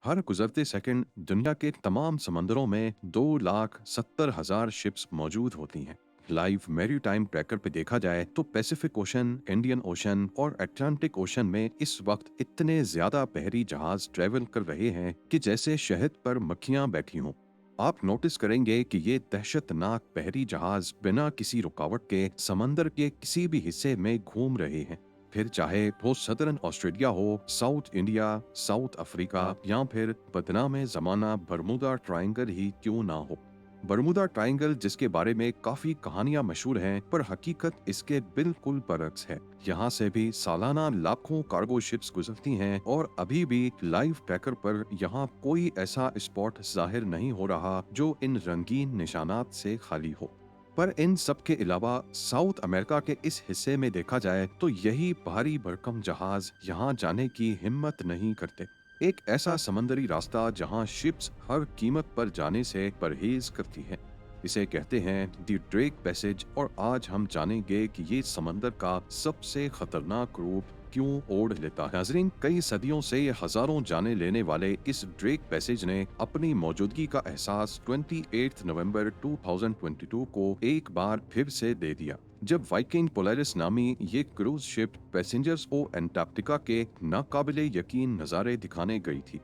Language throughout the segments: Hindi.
हर गुजरते सेकंड दुनिया के तमाम समंदरों में 2,70,000 शिप्स मौजूद होती हैं। लाइव मैरी टाइम ट्रैकर पे देखा जाए तो पैसिफिक ओशन, इंडियन ओशन और अटलांटिक ओशन में इस वक्त इतने ज्यादा बहरी जहाज ट्रेवल कर रहे हैं कि जैसे शहद पर मक्खियां बैठी हों। आप नोटिस करेंगे कि ये दहशतनाक बहरी जहाज बिना किसी रुकावट के समंदर के किसी भी हिस्से में घूम रहे हैं। फिर चाहे वो सदर्न ऑस्ट्रेलिया हो, साउथ इंडिया, साउथ अफ्रीका या फिर बदनाम जमाना बरमुदा ट्रायंगल ही क्यों ना हो। बरमुदा ट्रायंगल जिसके बारे में काफी कहानियां मशहूर हैं, पर हकीकत इसके बिल्कुल बरक्स है। यहाँ से भी सालाना लाखों कार्गो शिप्स गुजरती हैं और अभी भी लाइव ट्रैकर पर यहाँ कोई ऐसा स्पॉट जाहिर नहीं हो रहा जो इन रंगीन निशानात से खाली हो। पर इन सब के अलावा साउथ अमेरिका के इस हिस्से में देखा जाए तो यही भारी भरकम जहाज यहाँ जाने की हिम्मत नहीं करते। एक ऐसा समंदरी रास्ता जहाँ शिप्स हर कीमत पर जाने से परहेज करती हैं। इसे कहते हैं द ड्रेक पैसेज, और आज हम जानेंगे कि ये समंदर का सबसे खतरनाक रूप क्यों ओढ़ लेता है। नाजरीन, कई सदियों से ये हजारों जाने लेने वाले इस ड्रेक पैसेज ने अपनी मौजूदगी का एहसास 28 नवंबर 2022 को एक बार फिर से दे दिया, जब वाइकिंग पोलरिस नामी ये क्रूज शिप पैसेंजर्स को अंटार्कटिका के नाकाबिले यकीन नज़ारे दिखाने गई थी।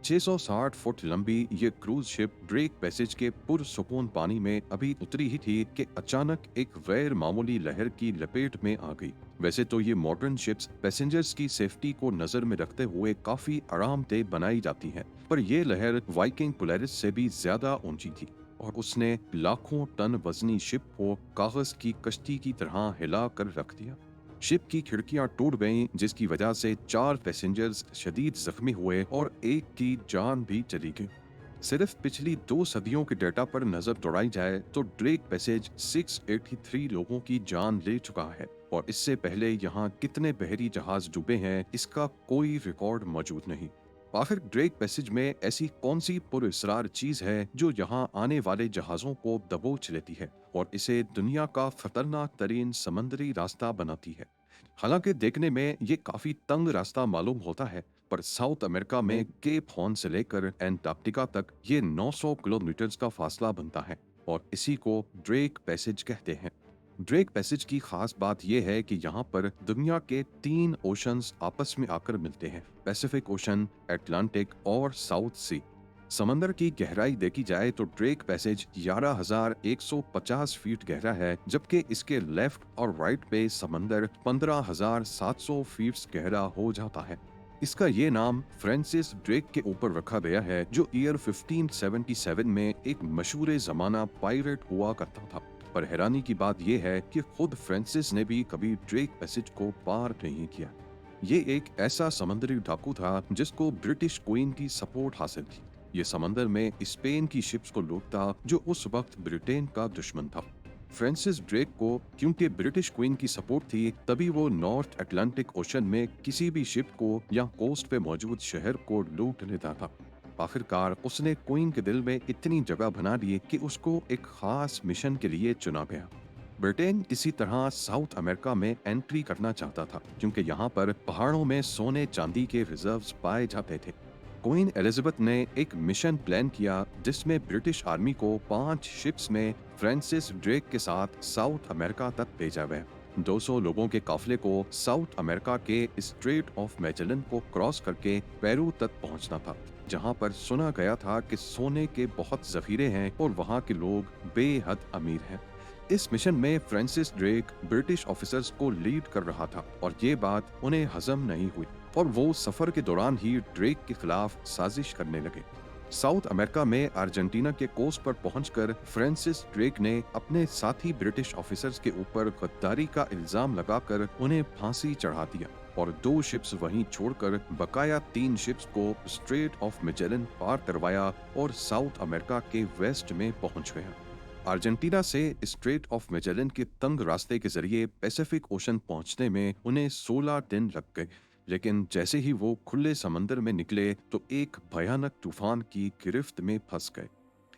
660 फुट लंबी ये क्रूज शिप ड्रेक पैसेज के पुरसुकून पानी में अभी उतरी ही थी कि अचानक एक गैर मामूली लहर की लपेट में आ गई। वैसे तो ये मॉडर्न शिप्स पैसेंजर्स की सेफ्टी को नजर में रखते हुए काफी आरामदेह बनाई जाती हैं, पर यह लहर वाइकिंग पोलरिस से भी ज्यादा ऊंची थी और उसने लाखों टन वजनी शिप को कागज की कश्ती की तरह हिला कर रख दिया। शिप की खिड़कियां टूट गईं, जिसकी वजह से 4 पैसेंजर्स शदीद जख्मी हुए और एक की जान भी चली गई। सिर्फ पिछली 2 सदियों के डेटा पर नजर दौड़ाई जाए तो ड्रेक पैसेज 683 लोगों की जान ले चुका है, और इससे पहले यहाँ कितने बहरी जहाज डूबे हैं इसका कोई रिकॉर्ड मौजूद नहीं। आखिर ड्रेक पैसेज में ऐसी कौन सी पुरअसरार चीज है जो यहाँ आने वाले जहाजों को दबोच लेती है और इसे दुनिया का खतरनाक तरीन समंदरी रास्ता बनाती है। हालांकि देखने में ये काफी तंग रास्ता मालूम होता है, पर साउथ अमेरिका में केप हॉर्न से लेकर अंटार्कटिका तक ये 900 किलोमीटर का फासला बनता है और इसी को ड्रेक पैसेज कहते हैं। ड्रेक पैसेज की खास बात यह है कि यहाँ पर दुनिया के 3 ओशंस आपस में आकर मिलते हैं, पैसिफिक ओशन, अटलांटिक और साउथ सी। समंदर की गहराई देखी जाए तो ड्रेक पैसेज 11,150 फीट गहरा है, जबकि इसके लेफ्ट और राइट पे समंदर 15,700 फीट गहरा हो जाता है। इसका ये नाम फ्रांसिस ड्रेक के ऊपर रखा गया है, जो ईयर 1577 में एक मशहूर जमाना पायरेट हुआ करता था। पर हैरानी की बात यह है कि खुद फ्रांसिस ने भी कभी ड्रेक पैसेज को पार नहीं किया। ये एक ऐसा समंदरी डाकू था जिसको ब्रिटिश क्वीन की सपोर्ट हासिल थी। ये समंदर में स्पेन की शिप्स को लूटता जो उस वक्त ब्रिटेन का दुश्मन था। फ्रांसिस ड्रेक को क्योंकि ब्रिटिश क्वीन की सपोर्ट थी, तभी वो नॉर्थ अटलांटिक ओशन में किसी भी शिप को या कोस्ट पे मौजूद शहर को लूट लेता था। आखिरकार उसने क्वीन के दिल में इतनी जगह बना ली कि उसको एक खास मिशन के लिए चुना गया। ब्रिटेन किसी तरह साउथ अमेरिका में एंट्री करना चाहता था, क्योंकि यहाँ पर पहाड़ों में सोने चांदी के रिजर्व्स पाए जाते थे। क्वीन एलिजाबेथ ने एक मिशन प्लान किया जिसमें ब्रिटिश आर्मी को 5 शिप्स में फ्रांसिस ड्रेक के साथ साउथ अमेरिका तक भेजा गया। 200 लोगों के काफिले को साउथ अमेरिका के स्ट्रेट ऑफ मैजेलन को क्रॉस करके पेरू तक पहुंचना था, जहां पर सुना गया था कि सोने के बहुत जखीरे हैं और वहां के लोग बेहद अमीर हैं। इस मिशन में फ्रांसिस ड्रेक ब्रिटिश ऑफिसर्स को लीड कर रहा था और ये बात उन्हें हजम नहीं हुई और वो सफर के दौरान ही ड्रेक के खिलाफ साजिश करने लगे। साउथ अमेरिका में अर्जेंटीना के कोस्ट पर पहुंचकर फ्रांसिस ड्रेक ने अपने साथी ब्रिटिश ऑफिसर्स के ऊपर गद्दारी का इल्जाम लगाकर उन्हें फांसी चढ़ा दिया और 2 शिप्स वहीं छोड़कर बकाया 3 शिप्स को स्ट्रेट ऑफ मैजेलन पार करवाया और साउथ अमेरिका के वेस्ट में पहुंच गया। अर्जेंटीना से स्ट्रेट ऑफ मैजेलन के तंग रास्ते के जरिए पैसिफिक ओशन पहुंचने में उन्हें 16 दिन लग गए, लेकिन जैसे ही वो खुले समंदर में निकले तो एक भयानक तूफान की गिरफ्त में फंस गए।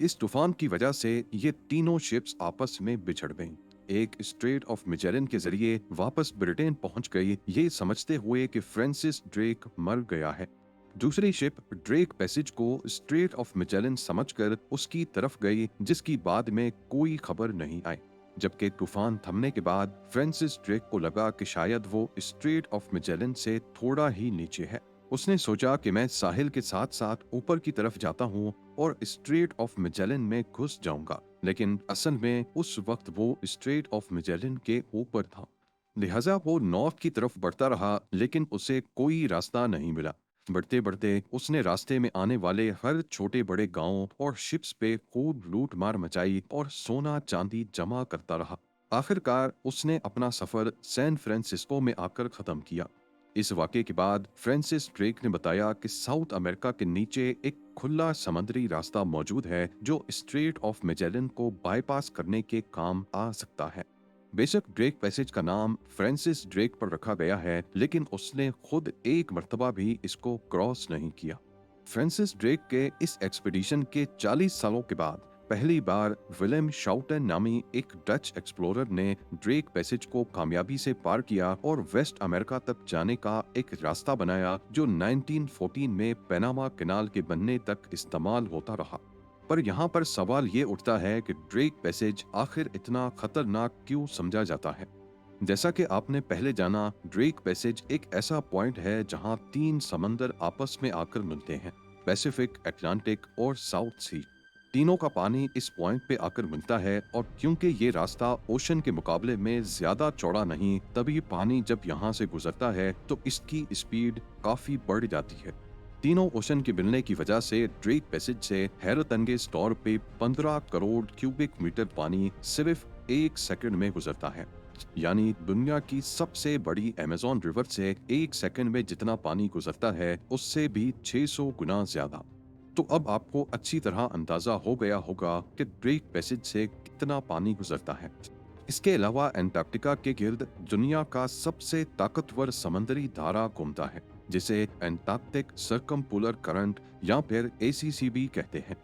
इस तूफान की वजह से ये तीनों शिप्स आपस में बिछड़ गईं। एक स्ट्रेट ऑफ मैजेलन के जरिए वापस ब्रिटेन पहुंच गई, ये समझते हुए कि फ्रांसिस ड्रेक मर गया है। दूसरी शिप ड्रेक पैसेज को स्ट्रेट ऑफ मैजेलन समझकर उसकी तरफ गई, जिसकी बाद में कोई खबर नहीं आई। जबकि तूफान थमने के बाद फ्रांसिस ड्रेक को लगा कि शायद वो स्ट्रेट ऑफ मैजेलन से थोड़ा ही नीचे है। उसने सोचा कि मैं साहिल के साथ साथ ऊपर की तरफ जाता हूँ और स्ट्रेट ऑफ मैजेलन में घुस जाऊंगा, लेकिन असल में उस वक्त वो स्ट्रेट ऑफ मैजेलन के ऊपर था। लिहाजा वो नॉर्थ की तरफ बढ़ता रहा, लेकिन उसे कोई रास्ता नहीं मिला। बढ़ते बढ़ते उसने रास्ते में आने वाले हर छोटे बड़े गांवों और शिप्स पे खूब लूट मार मचाई और सोना चांदी जमा करता रहा। आखिरकार उसने अपना सफर सैन फ्रांसिस्को में आकर खत्म किया। इस वाक़े के बाद फ्रांसिस ड्रेक ने बताया कि साउथ अमेरिका के नीचे एक खुला समुद्री रास्ता मौजूद है जो स्ट्रेट ऑफ मैजेलन को बाईपास करने के काम आ सकता है। बेशक ड्रेक पैसेज का नाम फ्रांसिस ड्रेक पर रखा गया है, लेकिन उसने खुद एक मर्तबा भी इसको क्रॉस नहीं किया। फ्रांसिस ड्रेक के इस एक्सपीडिशन के 40 सालों के बाद पहली बार विलियम शाउटन नामी एक डच एक्सप्लोरर ने ड्रेक पैसेज को कामयाबी से पार किया और वेस्ट अमेरिका तक जाने का एक रास्ता बनाया जो 1914 में पैनामा कैनाल के बनने तक इस्तेमाल होता रहा। पर यहाँ पर सवाल ये उठता है कि ड्रेक पैसेज आखिर इतना खतरनाक क्यों समझा जाता है। जैसा कि आपने पहले जाना, ड्रेक पैसेज एक ऐसा पॉइंट है जहाँ 3 समंदर आपस में आकर मिलते हैं, पैसिफिक, अटलांटिक और साउथ सी। तीनों का पानी इस पॉइंट पे आकर मिलता है और क्योंकि ये रास्ता ओशन के मुकाबले में ज्यादा चौड़ा नहीं, तभी पानी जब यहाँ से गुजरता है तो इसकी स्पीड काफी बढ़ जाती है। तीनों ओशन के मिलने की वजह से ड्रेक पैसेज से हैरतअंगेज तौर पे 15 करोड़ क्यूबिक मीटर पानी सिर्फ 1 सेकंड में गुजरता है। यानी दुनिया की सबसे बड़ी अमेज़न रिवर से 1 सेकंड में जितना पानी गुजरता है, उससे भी 600 गुना ज्यादा। तो अब आपको अच्छी तरह अंदाजा हो गया होगा कि ड्रेक पैसेज से कितना पानी गुजरता है। इसके अलावा अंटार्कटिका के गिर्द दुनिया का सबसे ताकतवर समंदरी धारा घूमता है, जिसे अंटार्कटिक सर्कमपोलर करंट या फिर ACC भी कहते हैं।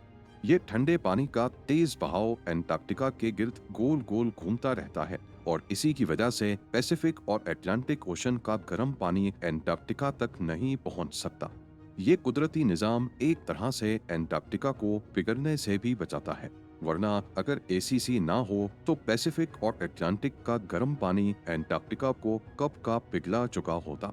ये ठंडे पानी का तेज बहाव अंटार्कटिका के गिर्द गोल गोल घूमता रहता है और इसी की वजह से पैसिफिक और अटलांटिक ओशन का गर्म पानी अंटार्कटिका तक नहीं पहुंच सकता। ये कुदरती निजाम एक तरह से अंटार्कटिका को पिघलने से भी बचाता है, वरना अगर ACC ना हो तो पैसिफिक और अटलांटिक का गर्म पानी अंटार्कटिका को कब का पिघला चुका होता।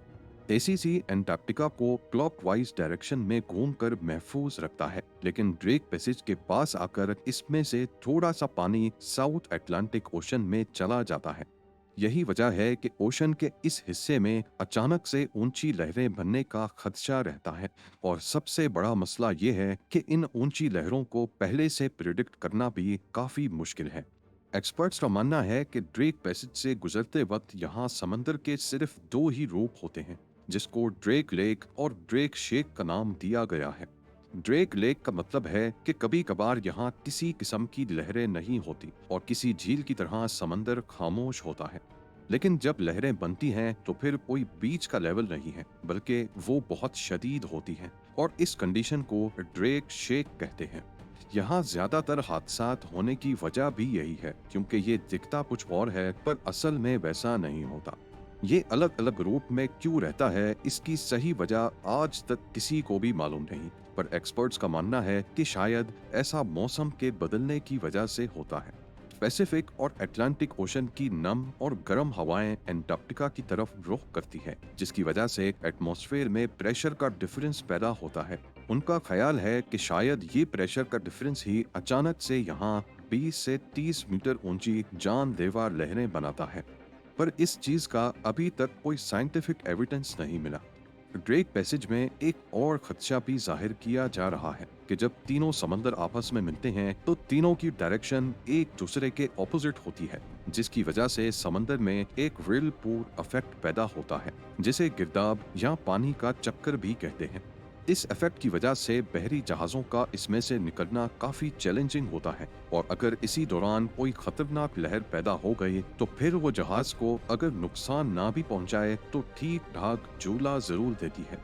ACC अंटार्कटिका को क्लॉकवाइज डायरेक्शन में घूमकर महफूज रखता है, लेकिन ड्रेक पैसेज के पास आकर इसमें से थोड़ा सा पानी साउथ अटलांटिक ओशन में चला जाता है। यही वजह है कि ओशन के इस हिस्से में अचानक से ऊंची लहरें बनने का खदशा रहता है और सबसे बड़ा मसला ये है कि इन ऊंची लहरों को पहले से प्रिडिक्ट करना भी काफी मुश्किल है। एक्सपर्ट्स का मानना है कि ड्रेक पैसेज से गुजरते वक्त यहाँ समंदर के सिर्फ 2 ही रूप होते हैं, जिसको ड्रेक लेक और ड्रेक शेक का नाम दिया गया है। ड्रेक लेक का मतलब है कि कभी कभार यहाँ किसी किस्म की लहरें नहीं होती और किसी झील की तरह समंदर खामोश होता है। लेकिन जब लहरें बनती हैं तो फिर कोई बीच का लेवल नहीं है, बल्कि वो बहुत शदीद होती हैं और इस कंडीशन को ड्रेक शेक कहते हैं। यहाँ ज्यादातर हादसात होने की वजह भी यही है, क्योंकि ये दिखता कुछ और है पर असल में वैसा नहीं होता। ये अलग अलग रूप में क्यों रहता है, इसकी सही वजह आज तक किसी को भी मालूम नहीं, पर एक्सपर्ट्स का मानना है कि शायद ऐसा मौसम के बदलने की वजह से होता है। पैसिफिक और अटलांटिक ओशन की नम और गर्म हवाएं अंटार्कटिका की तरफ रुख करती है, जिसकी वजह से एटमॉस्फेयर में प्रेशर का डिफरेंस पैदा होता है। उनका ख्याल है कि शायद ये प्रेशर का डिफरेंस ही अचानक से यहाँ 20 से 30 मीटर ऊंची जानलेवा लहरें बनाता है, पर इस चीज का अभी तक कोई साइंटिफिक एविडेंस नहीं मिला। ड्रेक पैसेज में एक और खदशा भी जाहिर किया जा रहा है कि जब तीनों समंदर आपस में मिलते हैं तो तीनों की डायरेक्शन एक दूसरे के ऑपोजिट होती है, जिसकी वजह से समंदर में एक व्हिर्लपूल इफेक्ट पैदा होता है, जिसे गिरदाब या पानी का चक्कर भी कहते हैं। इस इफेक्ट की वजह से बहरी जहाजों का इसमें से निकलना काफी चैलेंजिंग होता है और अगर इसी दौरान कोई खतरनाक लहर पैदा हो गई तो फिर वो जहाज को अगर नुकसान ना भी पहुंचाए तो ठीक ठाक झूला जरूर देती है।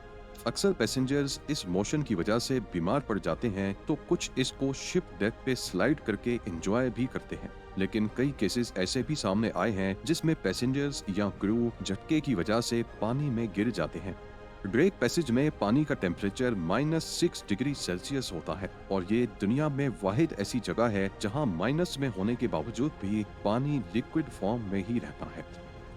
अक्सर पैसेंजर्स इस मोशन की वजह से बीमार पड़ जाते हैं, तो कुछ इसको शिप डेक पे स्लाइड करके एंजॉय भी करते हैं, लेकिन कई केसेस ऐसे भी सामने आए हैं जिसमें पैसेंजर्स या क्रू झटके की वजह से पानी में गिर जाते हैं। ड्रेक पैसेज में पानी का टेम्परेचर -6 डिग्री सेल्सियस होता है और ये दुनिया में वाहिद ऐसी जगह है जहां माइनस में होने के बावजूद भी पानी लिक्विड फॉर्म में ही रहता है।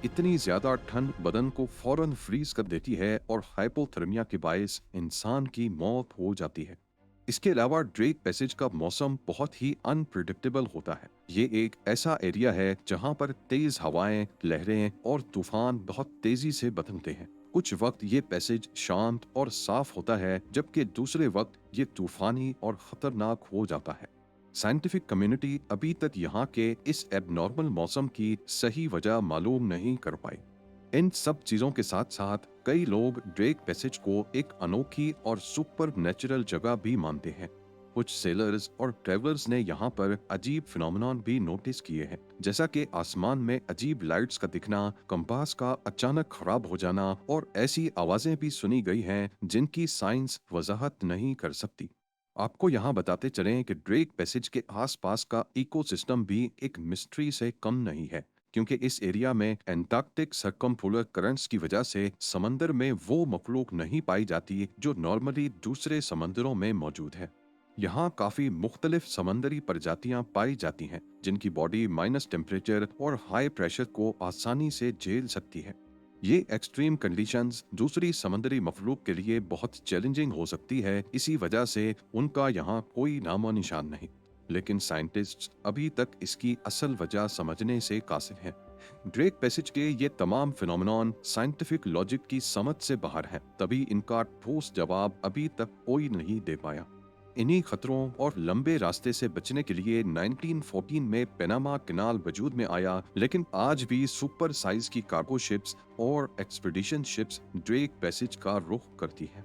इतनी ज्यादा ठंड बदन को फौरन फ्रीज कर देती है और हाइपोथर्मिया के बायस इंसान की मौत हो जाती है। इसके अलावा ड्रेक पैसेज का मौसम बहुत ही अनप्रिडिक्टेबल होता है। ये एक ऐसा एरिया है जहां पर तेज हवाएं, लहरें और तूफान बहुत तेजी से बदलते हैं। कुछ वक्त ये पैसेज शांत और साफ होता है जबकि दूसरे वक्त ये तूफानी और खतरनाक हो जाता है। साइंटिफिक कम्युनिटी अभी तक यहाँ के इस एबनॉर्मल मौसम की सही वजह मालूम नहीं कर पाई। इन सब चीजों के साथ साथ कई लोग ड्रेक पैसेज को एक अनोखी और सुपर नेचुरल जगह भी मानते हैं। कुछ सेलर्स और ट्रेवलर्स ने यहाँ पर अजीब फिनोमेनॉन भी नोटिस किए हैं, जैसा कि आसमान में अजीब लाइट्स का दिखना, कंपास का अचानक खराब हो जाना और ऐसी आवाजें भी सुनी गई हैं जिनकी साइंस वजाहत नहीं कर सकती। आपको यहाँ बताते चलें कि ड्रेक पैसेज के आसपास का इकोसिस्टम भी एक मिस्ट्री से कम नहीं है, क्योंकि इस एरिया में एंटार्क्टिक सर्कमपोलर करंट्स की वजह से समंदर में वो मखलूक नहीं पाई जाती जो नॉर्मली दूसरे समंदरों में मौजूद है। यहाँ काफी मुख्तलिफ समंदरी प्रजातियां पाई जाती हैं जिनकी बॉडी माइनस टेम्परेचर और हाई प्रेशर को आसानी से झेल सकती है। ये एक्सट्रीम कंडीशंस दूसरी समंदरी मखलूक के लिए बहुत चैलेंजिंग हो सकती है, इसी वजह से उनका यहाँ कोई नामो निशान नहीं। लेकिन साइंटिस्ट्स अभी तक इसकी असल वजह समझने से कासिर हैं। ड्रेक पैसेज के ये तमाम फिनोमेनॉन साइंटिफिक लॉजिक की समझ से बाहर हैं, तभी इनका ठोस जवाब अभी तक कोई नहीं दे पाया। इन्हीं खतरों और लंबे रास्ते से बचने के लिए 1914 में पनामा कैनाल वजूद में आया, लेकिन आज भी सुपर साइज की कार्गो शिप्स और एक्सपीडिशन शिप्स ड्रेक पैसेज का रुख करती हैं।